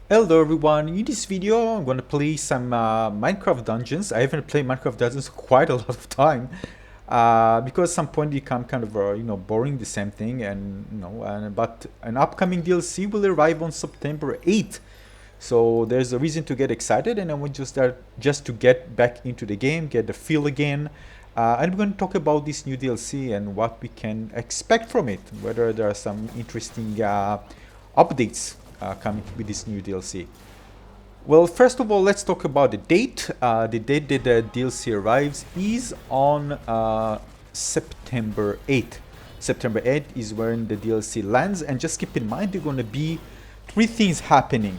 Hello everyone, in this video I'm gonna play some Minecraft Dungeons. I haven't played Minecraft Dungeons quite a lot of time because at some point it become kind of boring, the same thing, and but an upcoming DLC will arrive on September 8th, so there's a reason to get excited, and I want to start just to get back into the game, get the feel again. And we're going to talk about this new DLC and what we can expect from it, whether there are some interesting updates coming with this new DLC. Well, first of all, let's talk about the date. The date that the DLC arrives is on September 8th. September 8th is when the DLC lands, and just keep in mind there are going to be three things happening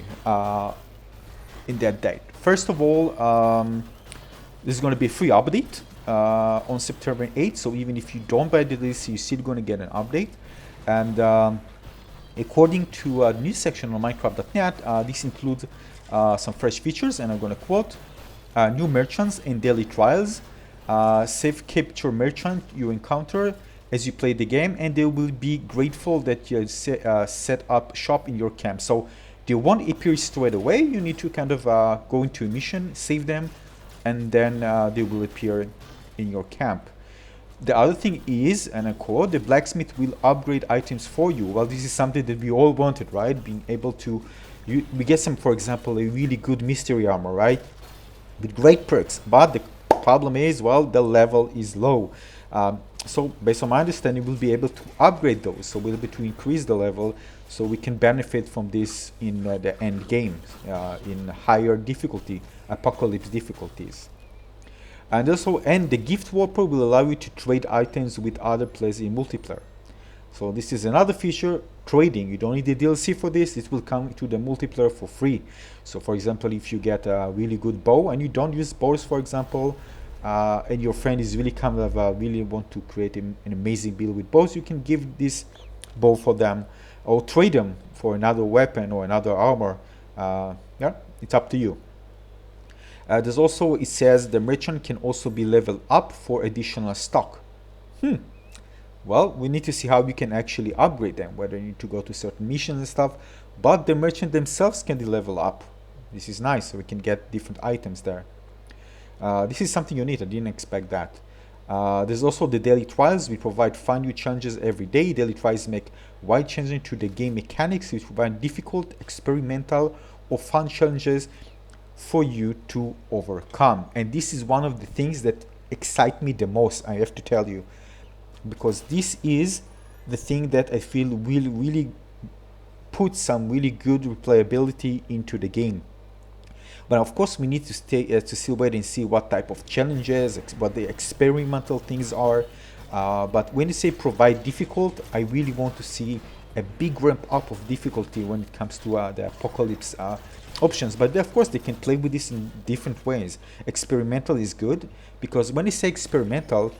in that date. First of all, there's going to be a free update on September 8th, so even if you don't buy the DLC, you're still going to get an update. And according to the news section on Minecraft.net, this includes some fresh features, and I'm going to quote, new merchants and daily trials, safe capture merchant you encounter as you play the game, and they will be grateful that you set up shop in your camp. So they won't appear straight away. You need to kind of go into a mission, save them, and then they will appear in your camp. The other thing is, and I quote, the blacksmith will upgrade items for you. Well, this is something that we all wanted, right? Being able to, we get some, for example, a really good mystery armor, right? With great perks. But the problem is, well, the level is low. So based on my understanding, we'll be able to upgrade those. So we'll be able to increase the level so we can benefit from this in the end game, in higher difficulty, apocalypse difficulties. And also, and the gift wrapper will allow you to trade items with other players in multiplayer. So this is another feature, trading. You don't need the DLC for this. It will come to the multiplayer for free. So for example, if you get a really good bow and you don't use bows, for example, and your friend is really kind of really want to create an amazing build with bows, you can give this bow for them or trade them for another weapon or another armor. Yeah, it's up to you. There's also, it says the merchant can also be leveled up for additional stock. Well, we need to see how we can actually upgrade them, whether you need to go to certain missions and stuff, but the merchant themselves can be level up. This is nice, so we can get different items there. This is something unique, I didn't expect that. There's also the daily trials. We provide fun new challenges every day. Daily trials make wide changes to the game mechanics, which provide difficult, experimental, or fun challenges for you to overcome. And this is one of the things that excite me the most, I have to tell you, because this is the thing that I feel will really put some really good replayability into the game. But of course, we need to stay to still wait and see what type of challenges, what the experimental things are. But when you say provide difficult, I really want to see a big ramp up of difficulty when it comes to the apocalypse options. But of course, they can play with this in different ways. Experimental is good because when you say experimental,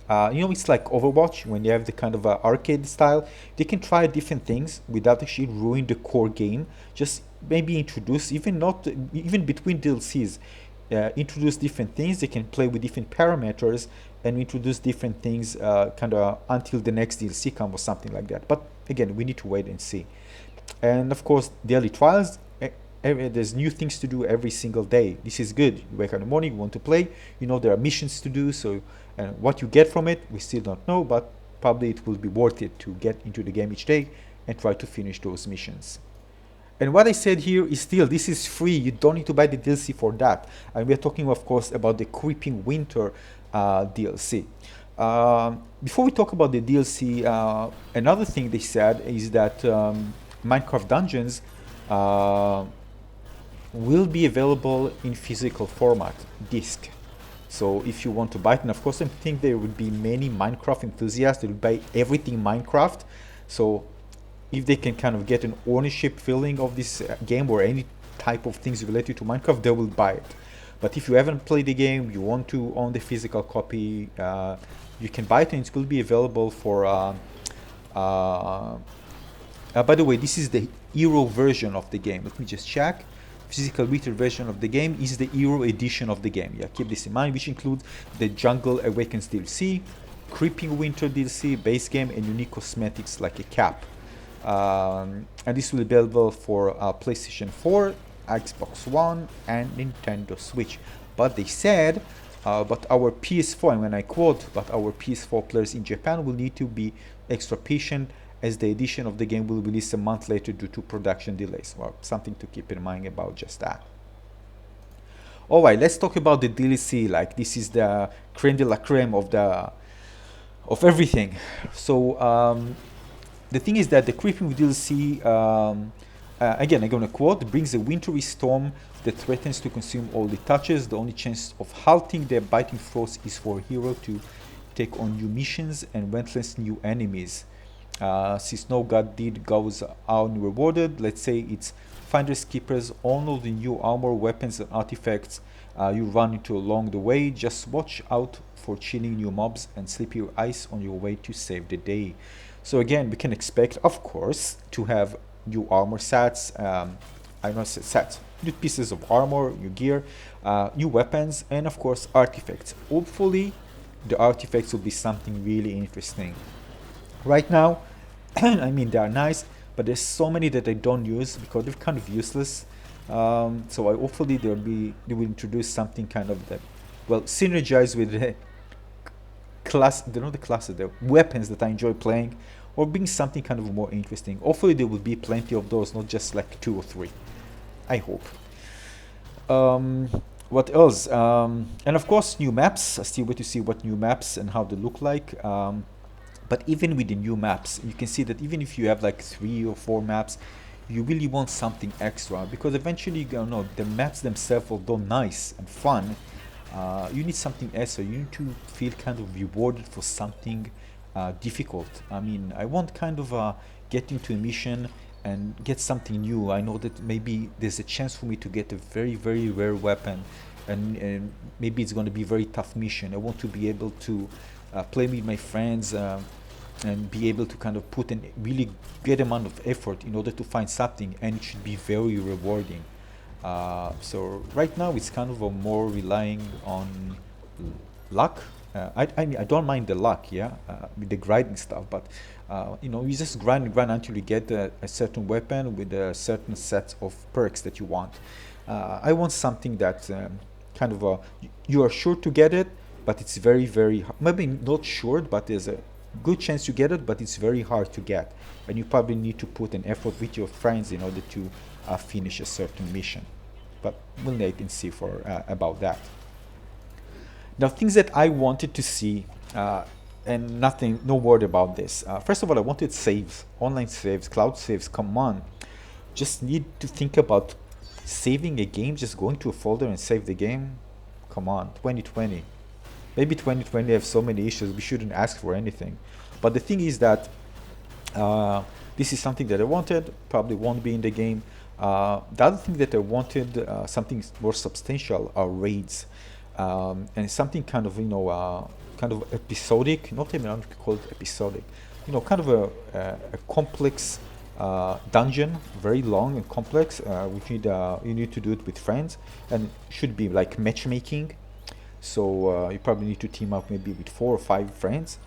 it's like Overwatch when you have the kind of arcade style. They can try different things without actually ruining the core game. Just maybe introduce, even between DLCs, introduce different things. They can play with different parameters and introduce different things kind of until the next DLC comes or something like that. But again, we need to wait and see. And of course, daily trials. There's new things to do every single day. This is good. You wake up in the morning, you want to play. There are missions to do. So, and what you get from it, we still don't know. But probably it will be worth it to get into the game each day and try to finish those missions. And what I said here is still, this is free. You don't need to buy the DLC for that. And we're talking, of course, about the Creeping Winter DLC. Before we talk about the DLC, another thing they said is that Minecraft Dungeons will be available in physical format, disc. So if you want to buy it, and of course I think there would be many Minecraft enthusiasts that would buy everything Minecraft. So if they can kind of get an ownership feeling of this game or any type of things related to Minecraft, they will buy it. But if you haven't played the game, you want to own the physical copy, you can buy it, and it will be available for by the way, this is the Euro version of the game. Let me just check. Physical retail version of the game is the Euro edition of the game. Yeah, keep this in mind, which includes the Jungle Awakens DLC, Creeping Winter DLC, base game, and unique cosmetics like a cap. And this will be available for PlayStation 4, Xbox One, and Nintendo Switch. But they said, but our PS4, and when I quote, but our PS4 players in Japan will need to be extra patient as the edition of the game will release a month later due to production delays. Well, something to keep in mind about just that. Alright, let's talk about the DLC. Like, this is the creme de la creme of everything. So the thing is that the creeping DLC, again, I'm gonna quote, brings a wintry storm that threatens to consume all it touches. The only chance of halting their biting force is for a hero to take on new missions and relentless new enemies. Since no god deed goes unrewarded, let's say it's finders keepers, all of the new armor, weapons, and artifacts you run into along the way. Just watch out for chilling new mobs and slip your eyes on your way to save the day. So again, we can expect, of course, to have new armor sets, I know sets, new pieces of armor, new gear, new weapons, and of course artifacts. Hopefully, the artifacts will be something really interesting. Right now, I mean, they are nice, but there's so many that I don't use because they're kind of useless. So hopefully they will introduce something kind of that, well, synergize with the class, not the classes, the weapons that I enjoy playing, or being something kind of more interesting. Hopefully there will be plenty of those, not just like 2 or 3. I hope. What else? And of course, new maps. I still wait to see what new maps and how they look like. But even with the new maps, you can see that even if you have like 3 or 4 maps, you really want something extra, because eventually, you know, the maps themselves, although nice and fun, you need something extra. You need to feel kind of rewarded for something difficult. I mean, I want kind of get into a mission and get something new. I know that maybe there's a chance for me to get a very, very rare weapon, and maybe it's going to be a very tough mission. I want to be able to play with my friends and be able to kind of put a really good amount of effort in order to find something, and it should be very rewarding. So right now it's kind of a more relying on luck. I don't mind the luck, yeah, with the grinding stuff, but you know, you just grind and grind until you get a certain weapon with a certain set of perks that you want. I want something that kind of you are sure to get it, but it's very, very maybe not sure, but there's a good chance you get it, but it's very hard to get, and you probably need to put an effort with your friends in order to finish a certain mission. But we'll wait and see for about that. Now, things that I wanted to see, and nothing, no word about this. First of all, I wanted saves, online saves, cloud saves. Come on, just need to think about saving a game, just going to a folder and save the game. Come on, 2020. Maybe 2020 have so many issues, we shouldn't ask for anything. But the thing is that this is something that I wanted, probably won't be in the game. The other thing that I wanted, something more substantial, are raids. And something kind of, you know, kind of episodic, not even I would call it episodic, you know, kind of a complex dungeon, very long and complex, which you need to do it with friends, and should be like matchmaking. So you probably need to team up maybe with 4 or 5 friends,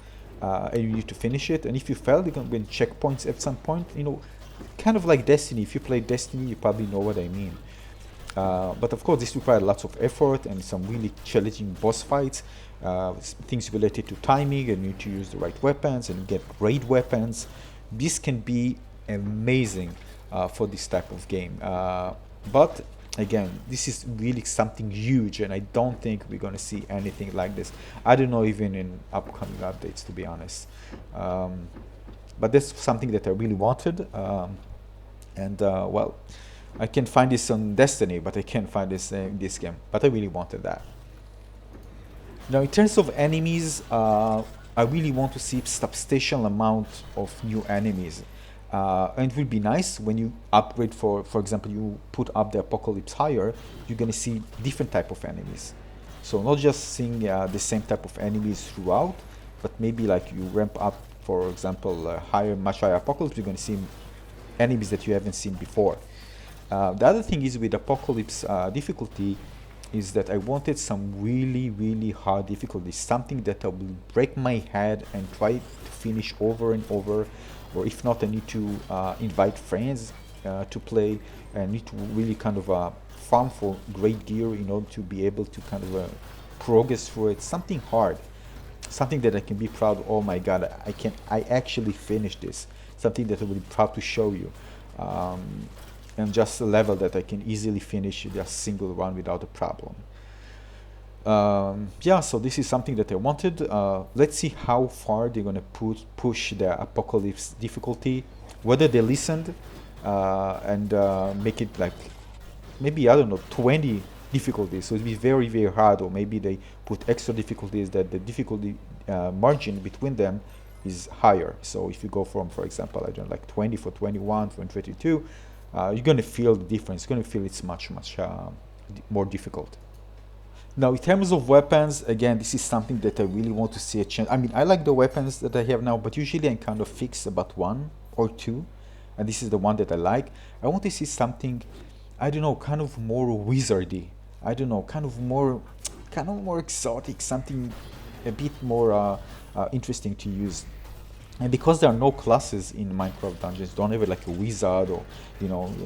and you need to finish it. And if you fail, you're going to win checkpoints at some point. You know, kind of like Destiny. If you play Destiny, you probably know what I mean. But of course, this requires lots of effort and some really challenging boss fights. Things related to timing, and you need to use the right weapons and get great weapons. This can be amazing for this type of game. But again, this is really something huge, and I don't think we're going to see anything like this. I don't know, even in upcoming updates, to be honest. But that's something that I really wanted. Well, I can find this on Destiny, but I can't find this in this game. But I really wanted that. Now, in terms of enemies, I really want to see a substantial amount of new enemies. And it will be nice when you upgrade, for example, you put up the Apocalypse higher, you're going to see different type of enemies. So not just seeing the same type of enemies throughout, but maybe like you ramp up, for example, much higher Apocalypse, you're going to see enemies that you haven't seen before. The other thing is with Apocalypse difficulty is that I wanted some really, really hard difficulty, something that I will break my head and try to finish over and over. or if not, I need to invite friends to play, and I need to really kind of farm for great gear in order to be able to kind of progress through it. Something hard, something that I can be proud of. Oh my god, I actually finished this. Something that I will be proud to show you. And just a level that I can easily finish just single run without a problem. Yeah, so this is something that I wanted. Let's see how far they're gonna push the apocalypse difficulty, whether they listened and make it like maybe, I don't know, 20 difficulties, so it'd be very very hard, or maybe they put extra difficulties that the difficulty margin between them is higher. So if you go from, for example, I don't know, like 20 for 21 for 22, you're gonna feel the difference. You're gonna feel it's much more difficult. Now, in terms of weapons, again, this is something that I really want to see a change. I mean, I like the weapons that I have now, but usually I kind of fix about one or two, and this is the one that I like. I want to see something, I don't know, kind of more wizardy. I don't know, kind of more exotic, something a bit more interesting to use. And because there are no classes in Minecraft Dungeons, don't have it like a wizard, or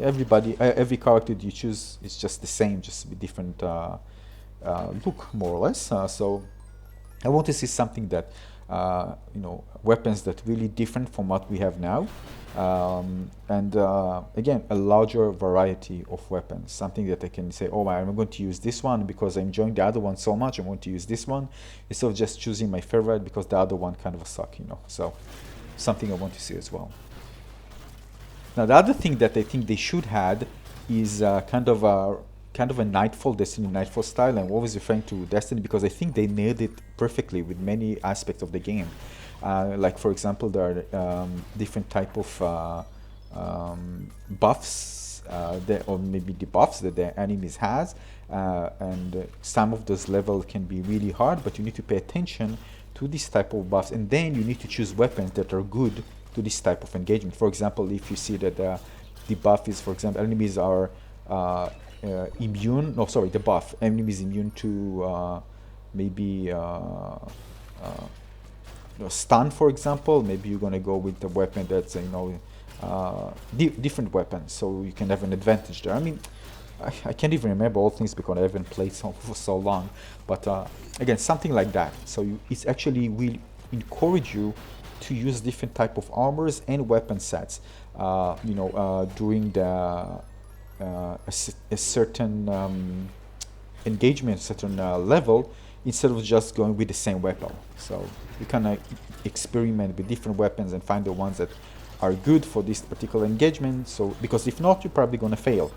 every character you choose is just the same, just with different look, more or less. So I want to see something that, weapons that really different from what we have now, and again, a larger variety of weapons. Something that I can say, oh, I'm going to use this one because I'm enjoying the other one so much. I'm going to use this one instead of just choosing my favorite because the other one kind of a suck, So something I want to see as well. Now, the other thing that I think they should had is kind of a Nightfall, Destiny Nightfall style. I'm always referring to Destiny because I think they nailed it perfectly with many aspects of the game. Like, for example, there are different type of buffs, or maybe debuffs that the enemies has, and some of those levels can be really hard, but you need to pay attention to this type of buffs, and then you need to choose weapons that are good to this type of engagement. For example, if you see that the buff is, for example, enemies are immune, no, sorry, the buff, enemies immune to maybe stun, for example, maybe you're gonna go with the weapon that's, different weapons, so you can have an advantage there. I mean, I can't even remember all things because I haven't played for so long, but again, something like that. So it's actually will encourage you to use different type of armors and weapon sets, during the a certain engagement, certain level, instead of just going with the same weapon. So you can experiment with different weapons and find the ones that are good for this particular engagement. So because if not, you're probably going to fail.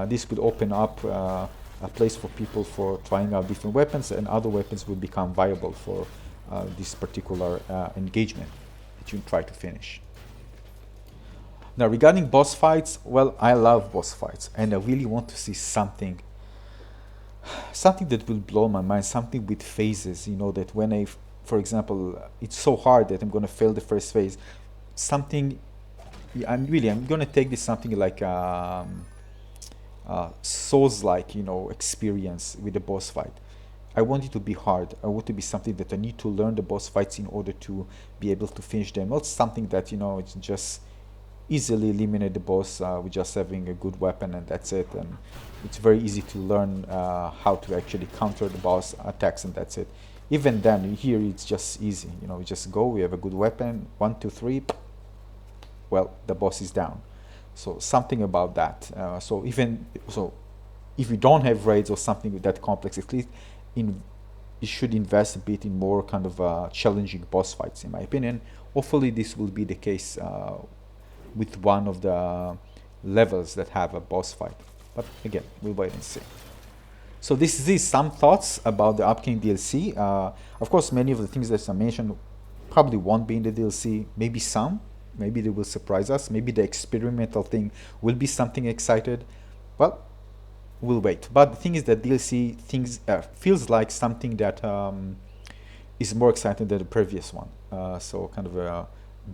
This could open up a place for people for trying out different weapons, and other weapons will become viable for this particular engagement that you try to finish. Now, regarding boss fights, well, I love boss fights, and I really want to see something that will blow my mind, something with phases, that when for example, it's so hard that I'm going to fail the first phase, something, I'm going to take this something like Souls-like, experience with the boss fight. I want it to be hard. I want it to be something that I need to learn the boss fights in order to be able to finish them. Not something that, it's just easily eliminate the boss with just having a good weapon and that's it. And it's very easy to learn how to actually counter the boss attacks and that's it. Even then, here it's just easy. We just go, we have a good weapon, 1, 2, 3, well, the boss is down. So something about that. So if you don't have raids or something with that complex, at least you should invest a bit in more kind of challenging boss fights, in my opinion. Hopefully this will be the case with one of the levels that have a boss fight. But again, we'll wait and see. So this is some thoughts about the upcoming DLC. Of course, many of the things that I mentioned probably won't be in the DLC. Maybe some. Maybe they will surprise us. Maybe the experimental thing will be something excited. Well, we'll wait. But the thing is that DLC things feels like something that is more exciting than the previous one. So kind of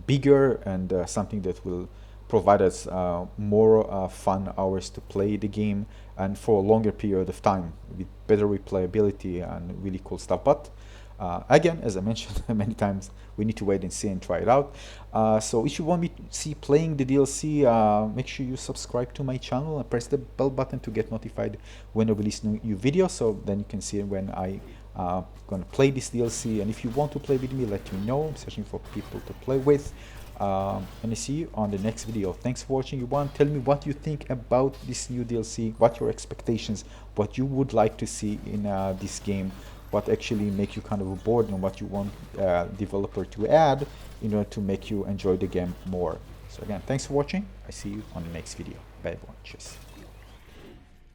bigger and something that will provide us more fun hours to play the game and for a longer period of time with better replayability and really cool stuff. But Again, as I mentioned many times, we need to wait and see and try it out. So if you want me to see playing the DLC, make sure you subscribe to my channel and press the bell button to get notified when I release new videos, so then you can see when I gonna play this DLC. And if you want to play with me, let me know. I'm searching for people to play with. And I see you on the next video. Thanks for watching, everyone. Tell me what you think about this new DLC, what your expectations, what you would like to see in this game, what actually make you kind of bored, and what you want developer to add in order to make you enjoy the game more. So again, thanks for watching. I see you on the next video. Bye everyone. Cheers.